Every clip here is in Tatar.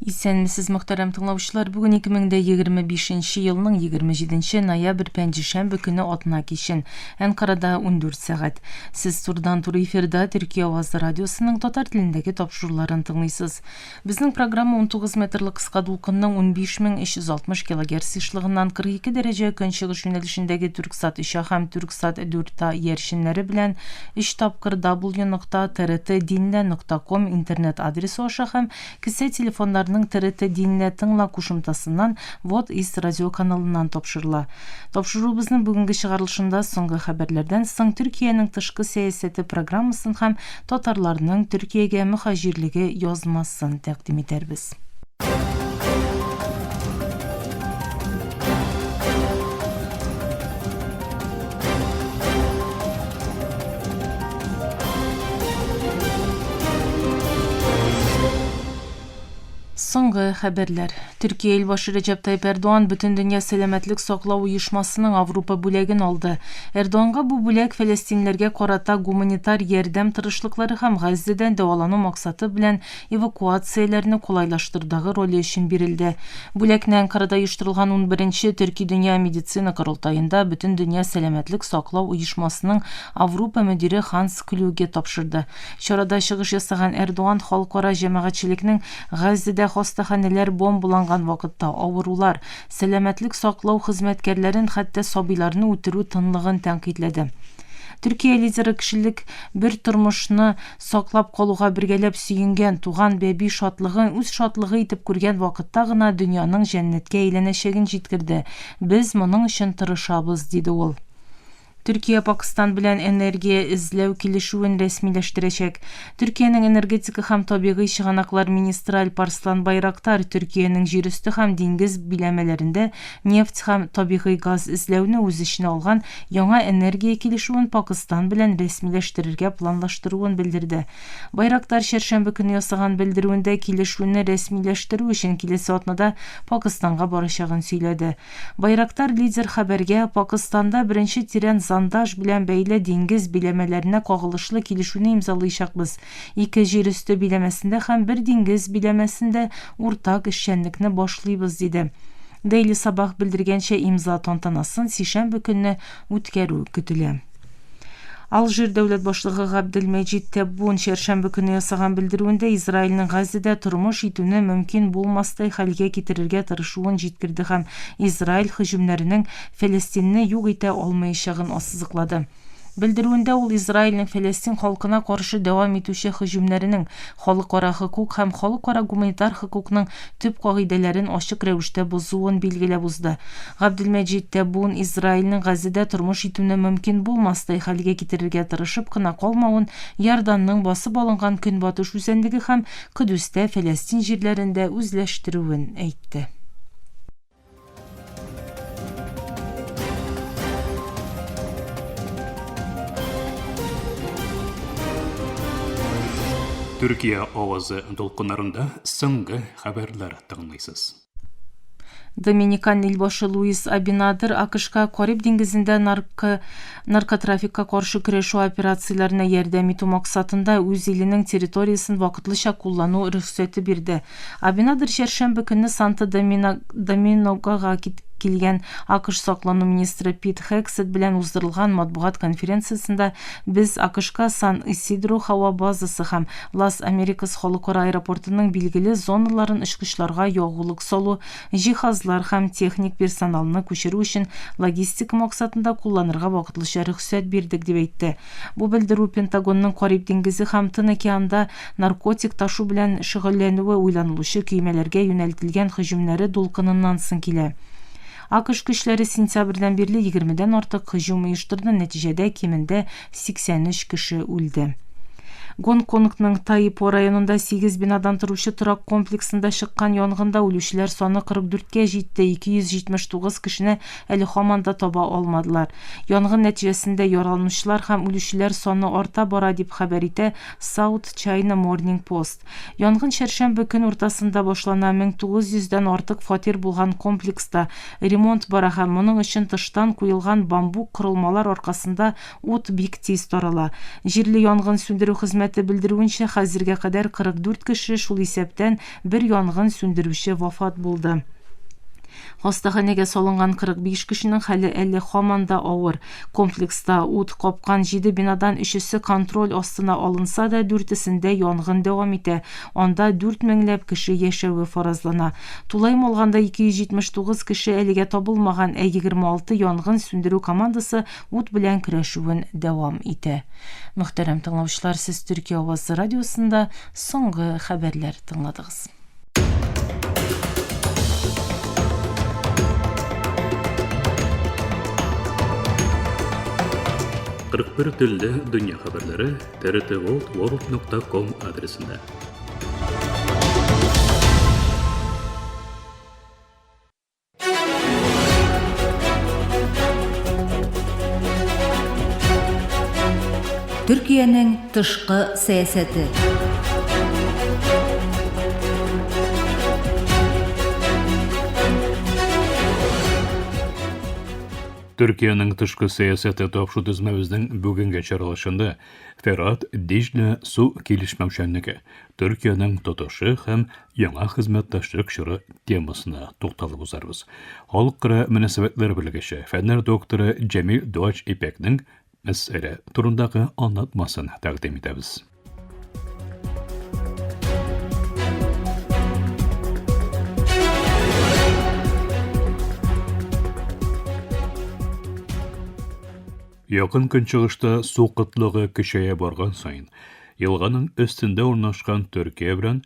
Исәнмесез, мөхтәрәм тыңлаучылар. Бүген 2025 елның 27 ноябрь пәнҗешәмбе көне атна кичен. Әнкарада 14 сәгать. Сез турыдан-туры эфирда Төркия авазы радиосының татар телендәге тапшыруларын тыңлыйсыз. Безнең программа 19 метрлык кыска дулкынның 15360 кГц ишлыгыннан 42 дәрәҗә көнчыгыш юнәлешендәге Түрксат 3 һәм Түрксат 4 яршиннәре белән 3 тапкыр w.trtdinle.com интернет адресы аша һәм кесә телефоннарының TRT Dinle тыңла кушымтасыннан Вот из радио каналыннан тапшырыла. Тапшырубызның бүгенге чыгарылышында соңгы хәбәрләрдән соң Төркиянең тышкы сәясәте программасын һәм татарларның Төркиягә мөхаҗирлеге язмасын тәкъдим итәрбез. Соңгы хәбәрләр. Төркия илбашы Реджеп Тайип Эрдоğan Бүтән дөнья сәламәтлек саклау оешмасының Авропа бүләген алды. Эрдоğanга бу бүләк фәлестинләргә карата гуманитар ярдәм тырышлыклары һәм Газзадан дәвалану максаты белән эвакуацияләрне кулайлаштырдагы роле өчен бирелде. Бүләкне Анкарада оештырылган 11-нче Төрки дөнья медицина корылтаенда Бүтән дөнья сәламәтлек саклау оешмасының Авропа мөдире Ханс Клюге тапшырды. Чарада чыгыш ясаган Эрдоğan халыкара җәмәгатьчелекнең Газзада хастаханәләр бомбаланган вакытта авырулар, сәламәтлек саклау хезмәткәрләрен, хәтта сабыйларны үтерү тынлыгын тәнкыйтьләде. Төркия лидеры кешелек бер тормышны саклап калуга бергәләп сөенгән, туган бәби шатлыгын үз шатлыгы итеп күргән вакытта гына дөньяның җәннәткә әйләнәчәген җиткерде. Без моның өчен тырышабыз, диде ул. Төркия Пакистан белән энергия эзләү килешүен рәсмиләштерәчәк. Төркиянең энергетика һәм табигый чыганаклар министры Alparslan Bayraktar Төркиянең җир өсте һәм диңгез биләмәләрендә нефть һәм табигый газ эзләүне үз эченә алган яңа энергия килешүен Пакистан белән рәсмиләштерергә планлаштыруын белдерде. Байрактар чәршәмбе көне ясаган белдерүендә килешүне рәсмиләштерү өчен киләсе атнада Пакистанга барачагын сөйләде. Байрактар лидер хәбәргә Пакистанда беренче тирән зондаж белән бәйле диңгез биләмәләренә кагылышлы килешүне имзалаячакбыз. 2 җир өсте биләмәсендә һәм 1 диңгез биләмәсендә уртак эшчәнлекне башлыйбыз, диде. Daily Sabah белдергәнчә имза тантанасын сишәмбе көнне үткәрү көтелә. Алжир дәүләт башлыгы Габделмәҗид Тәббун чәршәмбе көне ясаган белдерүендә Израильнең Газзада тормыш итүне мөмкин булмастай хәлгә китерергә тырышуын җиткерде һәм Израиль һөҗүмнәренең Фәлестинне юк итә алмаячагын ассызыклады. Белдерүендә ул Израильнең Фәлестин халкына каршы дәвам итүче һөҗүмнәренең халыкара хокук һәм халыкара гуманитар хокукның төп кагыйдәләрен ачык рәвештә бозуын билгеләп узды. Габделмәҗид Тәббун Израильнең Газзада тормыш итүне мөмкин булмастай хәлгә китерергә тырышып кына калмавын, Ярданның басып алынган Көнбатыш үзәнлеге һәм Кудүстә Фәлестин җирләрендә үзләштерүен әйтте. Төркия авазы дулкыннарында соңгы хәбәрләр тыңлыйсыз. Доминикан илбашы Луис Абинадер АКШка Кариб диңгезендә наркотрафикка каршы көрәшү операцияләренә ярдәм итү максатында үз иленең территориясын вакытлыча куллану рөхсәте бирде. Абинадер чәршәмбе көнне Санто-Домингога килгән АКШ саклану министры Пит Хексет белән уздырылган матбугат конференциясендә без АКШка Сан-Исидро һава базасы һәм Лас-Америкас халыкара аэропортының билгеле зоналарын очкычларга ягулык салу, җиһазлар һәм техник персоналны күчерү өчен логистика максатында кулланырга вакытлыча рөхсәт бирдек, дип әйтте. Бу белдерү Пентагонның Кариб диңгезе һәм Тын океанда наркотик ташу белән шөгыльләнүе уйланылучы көймәләргә юнәлтелгән һөҗүмнәре дулкыныннан соң килә. АКШ көчләре сентябрьдән бирле 20дән артык һөҗүм оештырды, нәтиҗәдә кимендә 83 кеше үлде. Гонконгның Тайпо районында 8 бинадан торучы торак комплексында чыккан янгында үлүчеләр саны 44-кә җитте, 279 кешене әле һаман да таба алмадылар. Янгын нәтиҗәсендә яраланучылар һәм үлүчеләр саны арта бара, дип хәбәр итә South China Morning Post. Янгын чәршәмбе көн уртасында башлана, 1900дән артык фатир булган комплекста ремонт бара һәм моның өчен тыштан куелган бамбук корылмалар аркасында ут бик тиз тарала. Җирле янгын сүндерү хезмәт хезмәте белдерүенчә, хәзергә кадәр 44 кеше, шул исәптән бер янгын сүндерүче вафат булды. Хастаханәгә салынган 45 кешенең хәле әле һаман да авыр. Комплекста ут капкан 7 бинадан 3-се контроль астына алынса да, 4-сендә янгын дәвам итә. Анда 4 меңләп кеше яшәве фаразлана. Тулайым алганда 279 кеше әлегә табылмаган, 26 янгын сүндерү командасы ут белән көрәшүен дәвам итә. Мөхтәрәм тыңлаучылар, сез Төркия авазы радиосында соңгы хәбәрләр тыңладыгыз. 41 телдә дөнья хәбәрләре trtworld.com адресында. Төркиянең тышкы сәясәте. Төркиянең тышкы сәясәте тапшу тезмәбезнең бүгенге чаралашында Ферат Дижля су килешмәүчәнлеге, Төркиянең тотышы һәм яңа хезмәттәшлек чоры темасына тукталып узарбыз. Халыкара мөнәсәбәтләр белгече, фәннәр докторы Җәмил Дуач Ипәкнең мәсьәлә турындагы аңлатмасын тәкъдим итәбез. Якын көнчыгышта су кытлыгы көчәя барган сайын, елганың өстендә урнашкан Төркия белән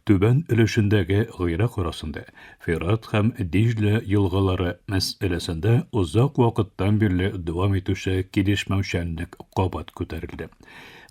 түбән өлешендәге Гыйрак арасында Ферат һәм Дижля елгалары мәсьәләсендә узак вакыттан бирле дәвам итүче килешмәүчәнлек кабат күтәрелде.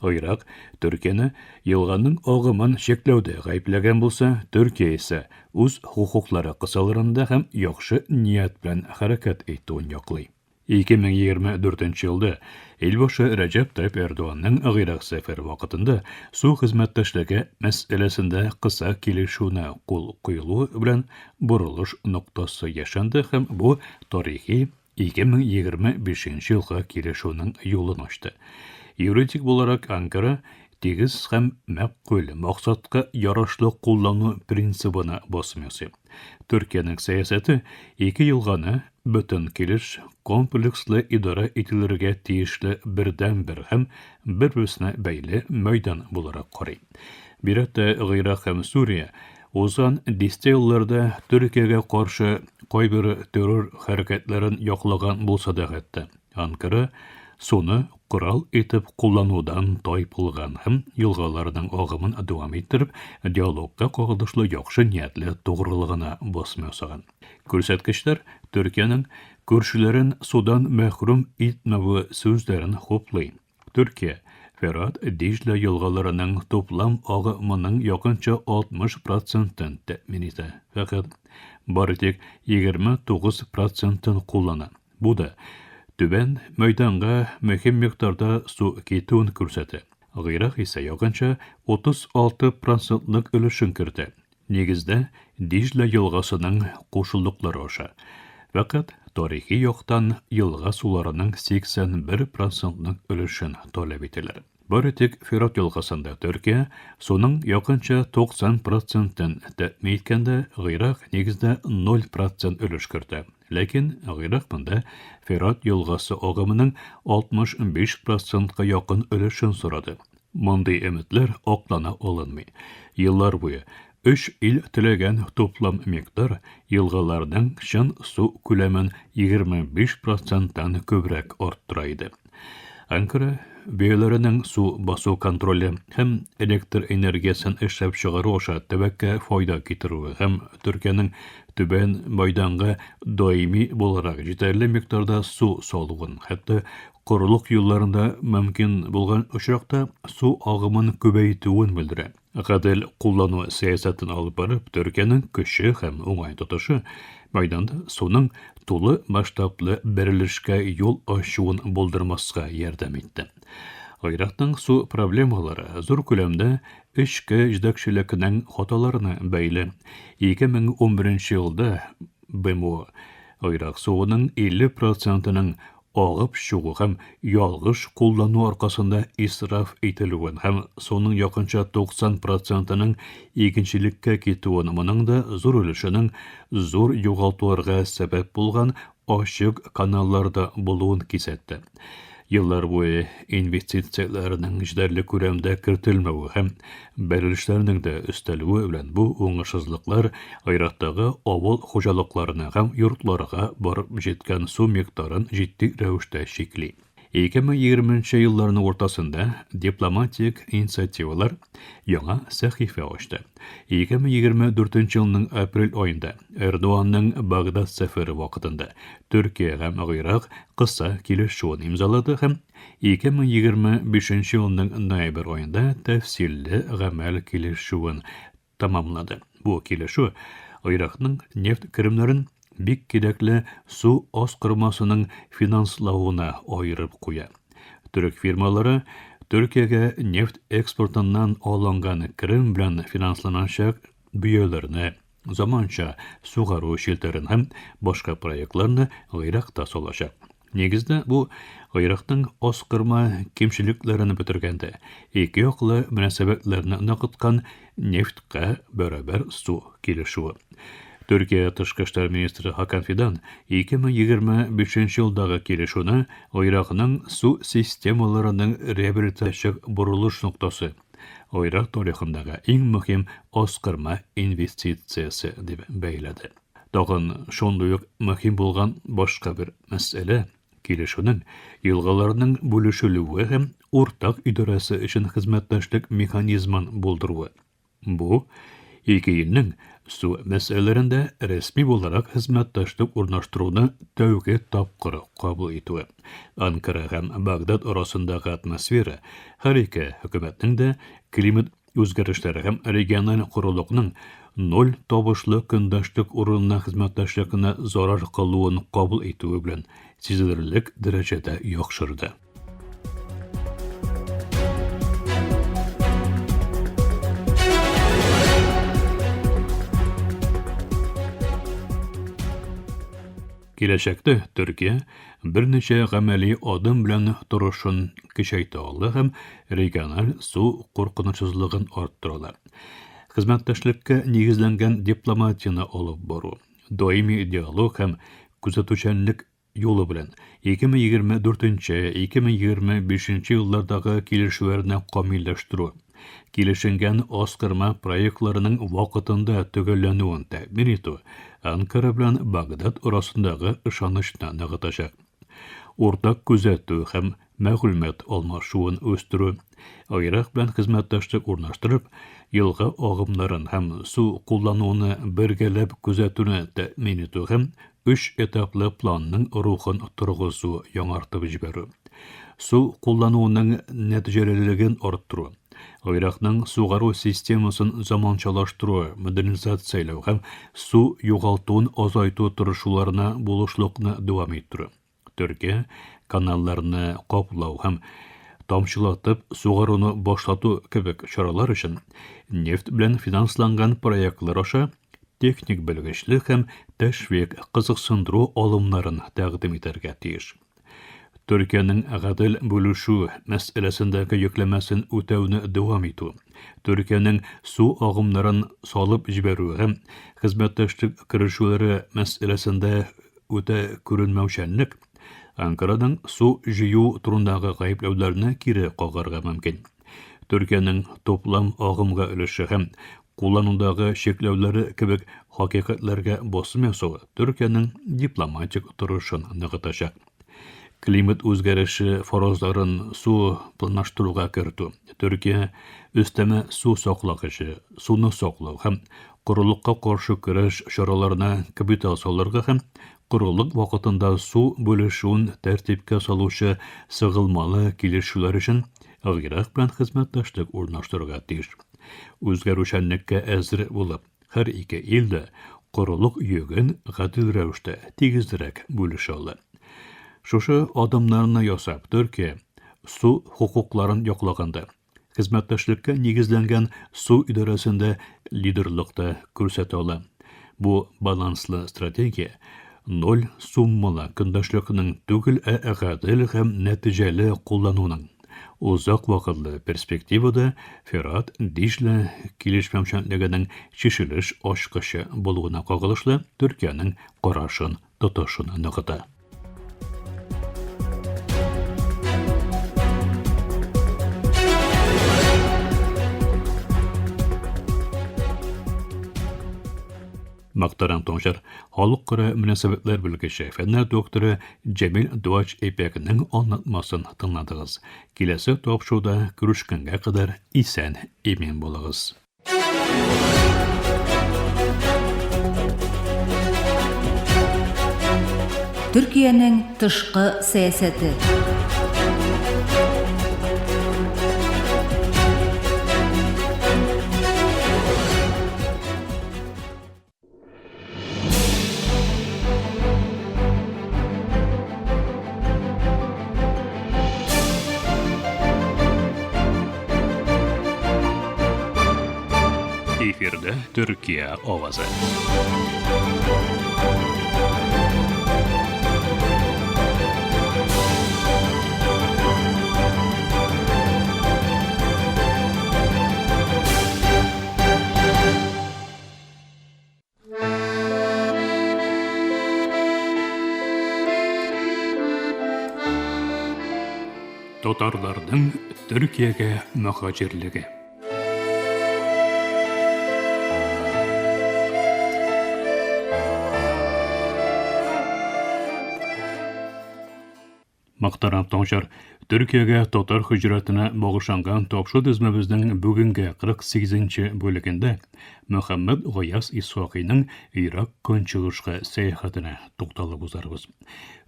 Гыйрак Төркияне елганың агымын чикләүдә гаепләгән булса, Төркия исә үз хукуклары кысаларында һәм яхшы ният белән хәрәкәт итүен яклый. 2024 елда Илбашы Рәҗәп Тайип Эрдоганның Гыйрак сәфәре вакытында су хезмәттәшлеге мәсьәләсендә кыса килешүне кул куелуы белән бурылыш ноктасы яшанды һәм бу тарихи 2025 елга килешүнең юлын ачты. Юридик буларак Анкара тигез һәм мәгъкүл максатка ярашлы куллану принцибына басым ясый. Төркиянең сәясәте 2 елганы бөтен килеш комплекслы идара ителергә тиешле бердән-бер һәм бер-берсенә бәйле мәйдан буларак карый. Биратта Гыйрак һәм Сүрия узган 10 елларда Төркиягә каршы кайбер террор хәрәкәтләрен яклаган булса да хәтта Анкара суны корал итеп кулланудан тайпылган һәм елгаларның агымын дәвам иттереп, диалогка кагылышлы яхшы ниятле тугрылыгына басым ясаган. Күрсәткечләр Төркиянең күршеләрен судан мәхрүм итмәве сүзләрен хуплый. Төркия Ферат Дижля елгаларының топлам агымының якынча 60%-ын тәэмин итә. Фәкать бары тик 29%-ын куллана. Бу да түбән мәйданга мөһим миктарда су китүен күрсәтә. Гыйрак исә якынча 36%-лык өлешен кертә. Нигездә Дижля елгасының кушылдыклары аша. Фәкать тарихи яктан елга суларының 81%-лык өлешен таләп ителәр. Бары тик Ферат елгасында Төркия суның якынча 90%-ын тәэмин иткәндә, Гыйрак нигездә 0% өлеш кертә. Ләкин Гыйрак монда Ферат елгасы агымының 65%-ка якын өлешен сорады. Мондый өметләр аклана алынмый. Еллар буе 3 ил теләгән топлам миктар елгаларның чын су күләмен 25%-тан күбрәк арттыра иде. Анкара бөяләренең су басу контроле һәм электр энергиясын эшләп чыгару аша төбәккә файда китерүе һәм Төркиянең түбән мәйданга даими буларак җитәрле миктарда су салуын, хәтта корылык юлларында мөмкин булган очракта су агымын күбәйтүен белдерә. Гадел куллану сәясәтен алып барып, Төркиянең көче һәм уңай тотышы мәйданда суның тулы масштаблы бәрелешкә юл ачуын булдырмаска ярдәм итте. Гыйрактың су проблемалары зур күләмдә эчке җитәкчелекнең хаталарына бәйле. 2011 елда БМО Гыйрак суының 50%-ның Агып чыгу һәм ялгыш куллану аркасында исраф ителүен һәм соның якынча 90%-ның игенчелеккә китүен, моның да зур өлешенең зур югалтуларга сәбәп булган ачык каналларда булуын кисәтте. Еллар буе инвестицияләрнең җитәрлек күләмдә кертелмәве һәм бәрелешләрнең дә өстәлүе белән бу уңышсызлыклар Гыйраттагы авыл хуҗалыкларына һәм йортларга барып җиткән су микъдарын җитди рәвештә чикли. 2020 елларның уртасында дипломатик инициативалар яңа сәхифә ачты. 2024 елның апрель аенда Эрдоганның Багдад сәфәре вакытында Төркия һәм Гыйрак кыса килешүен имзалады һәм 2025 елның ноябрь аенда тәфсилле гамәл килешүен тамамлады. Бу килешү Гыйракның нефть керемнәрен бик кирәкле су аскырмасының финанслауына аерып куя. Төрек фирмалары Төркиягә нефть экспортыннан алынган керем белән финансланачак бөяләрне, заманча сугару челтәрен һәм башка проектларны Гыйракта салачак. Нигездә бу Гыйрактың аскырма кимчелекләрен бетергәндә ике яклы мөнәсәбәтләрне ныгыткан нефткә бәрабәр су килешүе. Төркия тышкы эшләр министры Хакан Фидан 2025 елдагы килешүне Гыйракның су системаларының реабилитациялық бурылыш ноктасы, Гыйрак тарихындагы иң мөһим аскырма инвестициясе дип бәйләде. Тагын шундый ук мөһим булган башка бер мәсьәлә килешүнең елгаларның бүлешелүе һәм уртак идарәсе өчен хезмәттәшлек механизмын булдыруы. Бу ике илнең су мәсьәләләрендә рәсми буларак хезмәттәшлек урнаштыруны тәүге тапкыр кабул итүе. Анкара һәм Багдад арасындагы атмосфера һәр ике хөкүмәтнең дә климат үзгәрешләре һәм региональ корылыкның ноль табышлы көндәшлек урынына хезмәттәшлекне зарар кылуын кабул итүе белән сизелерлек дәрәҗәдә яхшырды. Киләчәктә Төркия берничә гамәли адым белән торышын көчәйтә алды һәм региональ су куркынычсызлыгын арттыра. Хезмәттәшлеккә нигезләнгән дипломатияне алып бару, даими диалог һәм күзәтүчәнлек юлы белән 2024-2025 еллардагы килешүләрне камилләштерү, килешенгән аскырма проектларының вакытында төгәлләнүен тәэмин итү Анкара белән Багдад арасындагы ышанычны ныгытачак. Уртак күзәтү һәм мәгълүмат алмашуын үстерү, Гыйрак белән хезмәттәшлек урнаштырып, елга агымнарын һәм су куллануны бергәләп күзәтүне тәэмин итү һәм 3 этаплы планның рухын торгызу яңартып җибәрү. Су куллануның нәтиҗәлелеген арттыру, Гыйракның сугару системасын заманчалаштыру, модернизацияләү һәм су югалтуын азайту тырышуларына булышлыкны дәвам иттерү. Төркия каналларны каплау һәм тамчылатып сугаруны башлату кебек чаралар өчен нефть белән финансланган проектлар аша техник белгечлек һәм тәшвик кызыксындыру алымнарын тәкъдим итәргә тиеш. Төркиянең гадел бүлешү мәсьәләсендәге йөкләмәсен үтәүне дәвам итү, Төркиянең су агымнарын салып җибәрү һәм хезмәттәшлек керешүләре мәсьәләсендә үтә күренмәүчәнлек Анкараның су җыю турындагы гаепләүләрне кире кагарга мөмкин. Төркиянең топлам агымга өлеше һәм кулланудагы чекләүләре кебек хакыйкатьләргә басым ясауы Төркиянең дипломатик торышын ныгытачак. Климат үзгәреше фаразларын су планлаштыруга кертү, Төркия өстәмә су саклагычы, суны саклау һәм корылыкка каршы көрәш чараларына капитал салырга һәм корылык вакытында су бүлешүен тәртипкә салучы сыгылмалы килешүләр өчен Гыйрак белән хезмәттәшлек урнаштырырга тиеш. Үзгәрүчәнлеккә әзер булып, һәр ике ил дә корылык йөген гадел рәвештә тигезрәк бүлешә ала. Шушы адымнарны ясап, Төркия су хукукларын яклаганда, хезмәттәшлеккә нигезләнгән су идарәсендә лидерлыкта күрсәтә ала. Бу баланслы стратегия Ноль суммалы көндәшлекнең түгел әгадел һәм нәтиҗәле куллануның. Узак вакытлы перспективада Ферат Дишле килешмәүчәнлегенең чишелеш ачкычы булуына кагылышлы Төркиянең карашын тотышын ныгыта. Мактаран Тонжар, халыкара мөнәсәбәтләр белгече, фәннәр докторы Җәмил Дуач Эпәкнең аңлатмасын тыңладыгыз. Киләсе тапшыруда күрешкәнгә кадәр исән имин булыгыз. Төркиянең тышкы сәясәте. Эфирдә Төркия авазы. Татарларның Төркиягә мөхаҗирлеге. Мактаран Тонжар, Төркиягә татар хиҗратына багышланган тапшыру дизмәбезнең бүгенге 48нче бүлегендә Мөхәммәд Гаяз Исхакыйның Ирак көнчыгышка сәяхәтенә тукталып узарбыз.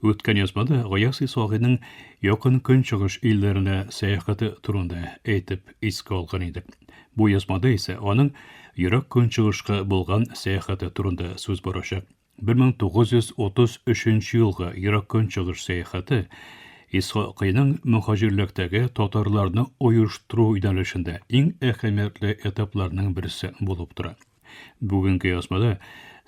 Үткән язмада Гаяз Исхакыйның якын көнчыгыш илләренә сәяхәте турында әйтеп искә алган идек. Бу язмада исә аның Ирак көнчыгышка булган сәяхәте турында сүз барачак. 1933 елга Ирак көнчыгыш сәяхәте Исхакыйның мөхаҗирлектәге татарларны оештыру юнәлешендә иң әһәмиятле этапларның берсе булып тора. Бүгенге язмада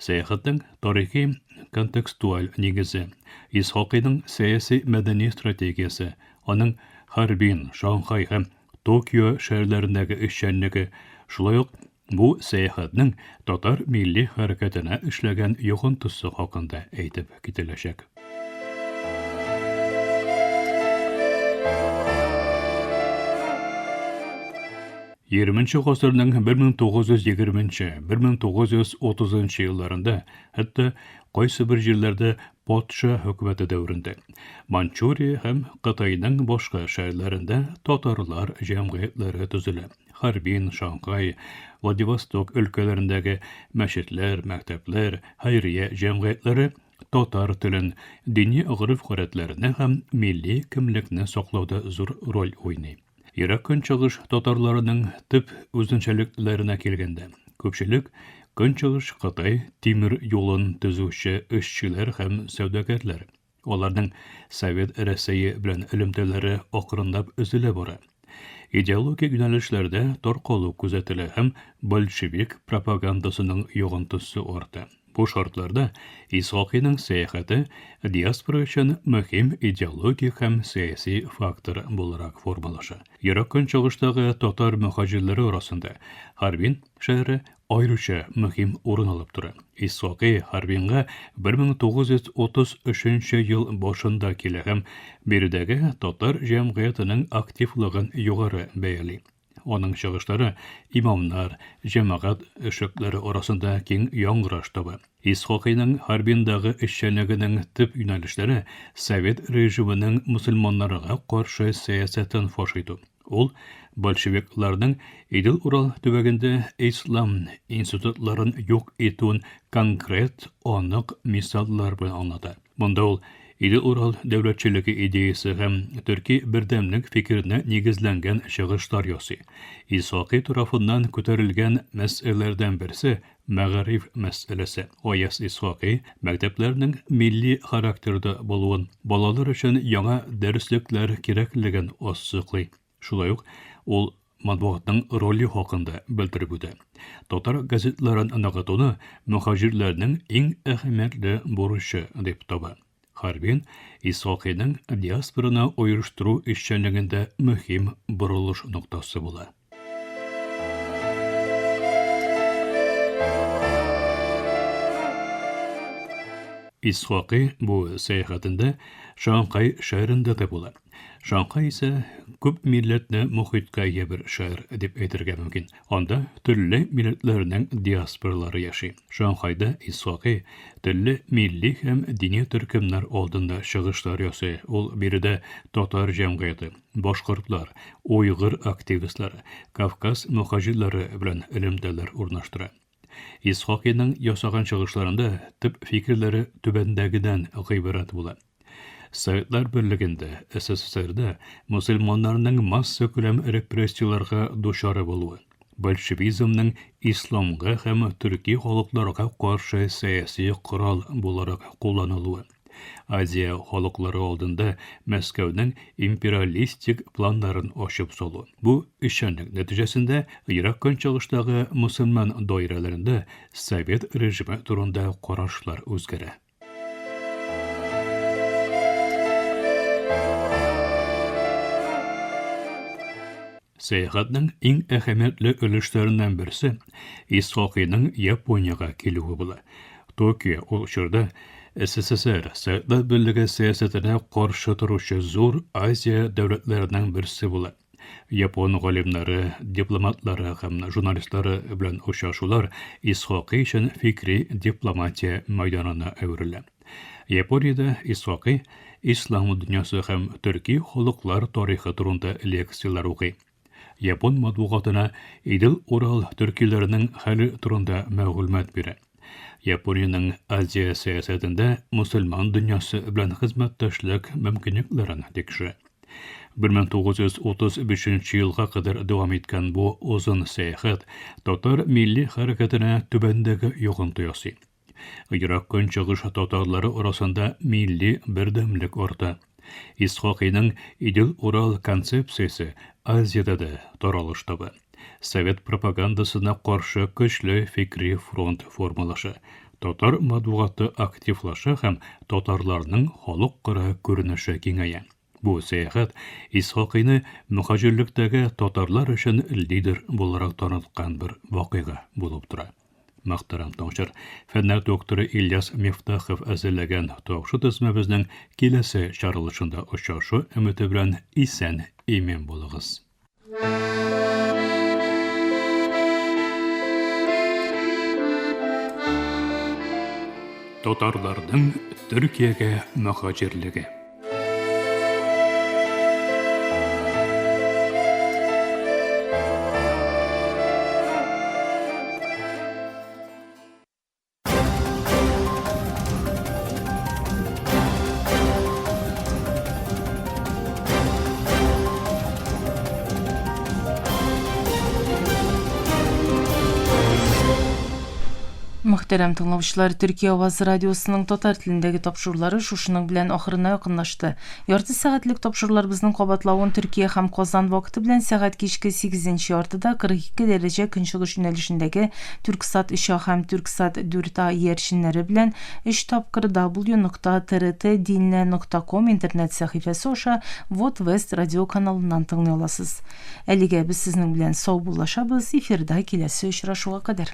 сәяхәтнең тарихи контекстуаль нигезе, Исхакыйның сәяси мәдәни стратегиясе, аның Харбин, Шанхай һәм Токио шәһәрләрендәге эшчәнлеге, шулай ук бу сәяхәтнең татар милли хәрәкәтенә эшләгән йогынтысы хакында әйтеп кителәчәк. 20нче гасырның 1920-1930 елларында, хәтта кайсы бер җирләрдә патша хөкүмәте дәврендә, Манчжурия һәм Кытайның башка шәһәрләрендә татарлар җәмгыятьләре төзелә. Харбин, Шанхай, Владивосток өлкәләрендәге мәчетләр, мәктәпләр, хәйрия җәмгыятьләре татар телен, дини гырыф-гадәтләрне һәм милли кимлекне саклауда зур роль уйный. Ирак көнчыгыш татарларының төп үзенчәлекләренә килгәндә, күпчелек көнчыгыш Кытай тимер юлын төзүче эшчеләр һәм сәүдәгәрләр. Аларның Совет Рәсәе белән элемтәләре акрынлап өзелә бара. Идеологик юнәлешләрдә таркалу күзәтелә һәм большевик пропагандасының йогынтысы арта. Бу шартларда Исхакыйның сәяхәте диаспора өчен мөһим идеологик һәм сәяси фактор буларак формалаша. Ирак көнчыгыштагы татар мөхаҗирләре арасында Харбин шәһәре аеруча мөһим урын алып тора. Исхакый Харбинга 1933 ел башында килә һәм биредәге татар җәмгыятының активлыгын югары бәяли. Аның чыгышлары имамнар, җәмәгать эшлекләре арасында киң яңгыраш таба. Исхакыйның Харбиндагы эшчәнлегенең төп юнәлешләре Совет режимының мусульманнарга каршы сәясәтен фаш итү. Ул большевикларның Идел Урал төбәгендә ислам институтларын юк итүен конкрет, анык мисаллар белән аңлата. Монда ул Идел Урал дәүләтчелеге идеясы һәм төрки бердәмлек фикеренә нигезләнгән чыгышлар ясый. Исхакый тарафыннан күтәрелгән мәсьәләләрдән берсе мәгариф мәсьәләсе. Гаяз Исхакый мәктәпләрнең милли характерда булуын, балалар өчен яңа дәреслекләр кирәклеген ассыклый. Шулай ук ул матбугатның роли хакында белдереп үтә. Татар газетларын аңлатуны мөхаҗирләрнең иң әһәмиятле бурычы дип таба. Харбин Исхакыйның диаспораны оештыру эшчәнлегендә мөһим борылыш ноктасы була. Исхакый бу сәяхәтендә Шанхай шәһәрендә дә була. Шанхай исә күп милләтне мөхиткә ия бер шәһәр дип әйтергә мөмкин. Анда төрле милләтләрнең диаспоралары яши. Шанхайда Исхакый төрле милли һәм дини төркемнәр алдында чыгышлар ясый. Ул биредә татар җәмгыяте, башкортлар, уйгыр активистлары, Кавказ мөхаҗирләре белән элемтәләр урнаштыра. Исхакыйның ясаган чыгышларында төп фикерләре түбәндәгедән гыйбарәт була. Советлар Берлегендә, СССРда мусульманнарның масса күләм репрессияләргә дучары булуы, большевизмның исламга һәм төрки халыкларга каршы сәяси корал буларак кулланылуы, Азия халыклары алдында Мәскәүнең империалистик планнарын ачып салу. Бу эшчәнлек нәтиҗәсендә Ирак көнчыгыштагы мусульман даирәләрендә Совет режиме турында карашлар үзгәрә. Сәяхәтнең иң әһәмиятле өлешләреннән берсе Исхакыйның Япониягә килүе була. Токио ул чорда СССР Советлар Берлеге сәясәтенә каршы торучы зур Азия дәүләтләренең берсе була. Япон галимнәре, дипломатлары һәм журналистлары белән очрашулар Исхакый өчен фикри дипломатия мәйданына әверелә. Япониядә Исхакый ислам дөньясы һәм төрки халыклар тарихы турында лекциялар укый. Япон матбугатына Идел Урал төркиләренең хәле турында мәгълүмат бирә. Япониянең Азия сәясәтендә мусульман дөньясы белән хезмәттәшлек мөмкинлекләрен тикшерә. 1935 елга кадәр дәвам иткән бу озын сәяхәт татар милли хәрәкәтенә түбәндәге йогынты ясый. Ирак көнчыгыш татарлары арасында милли бердәмлек арта. Исхакыйның Идел Урал концепциясе Азиядә дә таралыш таба. Совет пропагандасына каршы көчле фикри фронт формалаша. Татар матбугаты активлаша һәм татарларның халыкара күренеше киңәя. Бу сәяхәт Исхакыйны мөхаҗирлектәге татарлар өчен лидер буларак таныткан бер вакыйга булып тора. Мөхтәрәм тыңчылар, фәннәр докторы Ильяс Мифтахов әзерләгән токшы тезмәбезнең киләсе чаралышында очрашу өмете белән исән имин булыгыз. Татарларның Төркиягә мөхаҗирлеге. Мөхтәрәм тыңлаучылар, Төркия Аваз радиосының татар телендәге тапшырулары шушының белән ахырына якынлашты. Ярты сәгатьлек тапшыруларыбызның кабатлавын Төркия һәм Казан вакыты белән сәгать кичке 8 яртыда 42 дәрәҗә көнчыгыш юнәлешендәге Түрксат 3 һәм Түрксат 4 иярченнәре белән 3 тапкыр w.trt.dinle.com интернет сәхифәсе аша Вот Вест радио каналыннан тыңлый аласыз. Әлегә без сезнең белән сау булашабыз. Эфирда киләсе очрашуга кадәр.